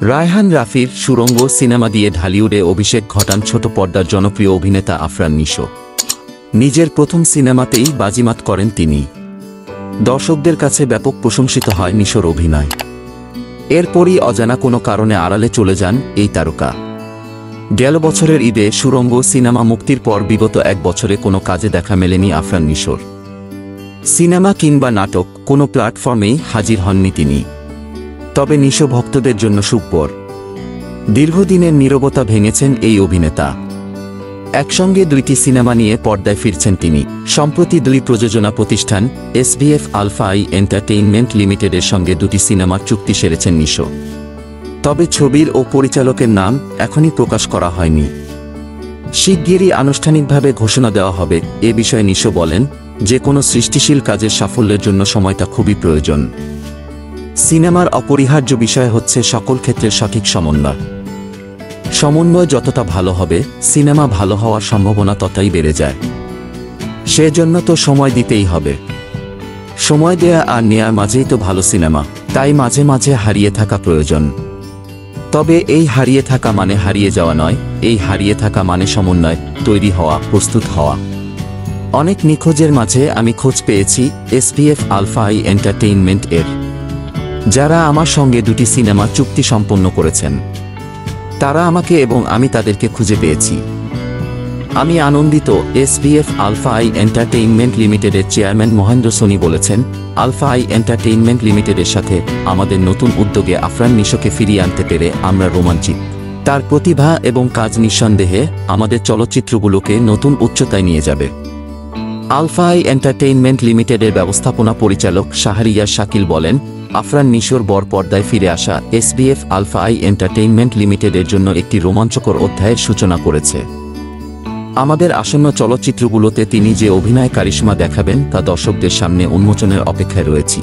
রায়হান রাফির সুড়ঙ্গ সিনেমা দিয়ে ঢালিউডে অভিষেক ঘটান ছোট পর্দার জনপ্রিয় অভিনেতা আফরান নিশো। নিজের প্রথম সিনেমাতেই বাজিমাত করেন তিনি। দর্শকদের কাছে ব্যাপক প্রশংসিত হয় নিশোর অভিনয়। এরপরই অজানা কোনো কারণে আড়ালে চলে যান এই তারকা। গেল বছরের ঈদে সুড়ঙ্গ সিনেমা মুক্তির পর বিগত এক বছরে কোনো কাজে দেখা মেলেনি আফরান নিশোর। সিনেমা কিংবা নাটক কোনো প্ল্যাটফর্মেই হাজির হননি তিনি। তবে নিশো ভক্তদের জন্য সুখবর। দীর্ঘদিনের নীরবতা ভেঙেছেন এই অভিনেতা। একসঙ্গে দুইটি সিনেমা নিয়ে পর্দায় ফিরছেন তিনি। সম্প্রতি দুই প্রযোজনা প্রতিষ্ঠান এসবিএফ আলফা আই এন্টারটেইনমেন্ট লিমিটেডের সঙ্গে দুটি সিনেমার চুক্তি সেরেছেন নিশো। তবে ছবির ও পরিচালকের নাম এখনই প্রকাশ করা হয়নি। শিগগিরই আনুষ্ঠানিকভাবে ঘোষণা দেওয়া হবে এ বিষয়ে নিশো বলেন, যে কোনো সৃষ্টিশীল কাজের সাফল্যের জন্য সময়টা খুবই প্রয়োজন। সিনেমার অপরিহার্য বিষয় হচ্ছে সকল ক্ষেত্রে সঠিক সমন্বয়। সমন্বয় যতটা ভালো হবে সিনেমা ভালো হওয়ার সম্ভাবনা ততই বেড়ে যায়। সেজন্য তো সময় দিতেই হবে। সময় দেয়া আর নেয়ার মাঝেই তো ভালো সিনেমা, তাই মাঝে মাঝে হারিয়ে থাকা প্রয়োজন। তবে এই হারিয়ে থাকা মানে হারিয়ে যাওয়া নয়, এই হারিয়ে থাকা মানে সমন্বয়, তৈরি হওয়া, প্রস্তুত হওয়া। অনেক নিখোঁজের মাঝে আমি খোঁজ পেয়েছি এসবিএফ আলফা আই এন্টারটেইনমেন্ট এর, যারা আমার সঙ্গে দুটি সিনেমা চুক্তি সম্পন্ন করেছেন। তারা আমাকে এবং আমি তাদেরকে খুঁজে পেয়েছি। আমি আনন্দিত। এসবিএফ আলফা আই এন্টারটেইনমেন্ট লিমিটেডের চেয়ারম্যান মহেন্দ্র সোনি বলেছেন, আলফা আই এন্টারটেইনমেন্ট লিমিটেডের সাথে আমাদের নতুন উদ্যোগে আফরান নিশোকে ফিরিয়ে আনতে পেরে আমরা রোমাঞ্চিত। তার প্রতিভা এবং কাজ নিঃসন্দেহে আমাদের চলচ্চিত্রগুলোকে নতুন উচ্চতায় নিয়ে যাবে। আলফা আই এন্টারটেইনমেন্ট লিমিটেডের ব্যবস্থাপনা পরিচালক শাহরিয়ার শাকিল বলেন, আফরান নিশোর বর পর্দায় ফিরে আসা এসবিএফ আলফা আই এন্টারটেইনমেন্ট লিমিটেডের জন্য একটি রোমাঞ্চকর অধ্যায়ের সূচনা করেছে। আমাদের আসন্ন চলচ্চিত্রগুলোতে তিনি যে অভিনয় কারিশমা দেখাবেন তা দর্শকদের সামনে উন্মোচনের অপেক্ষায় রয়েছি।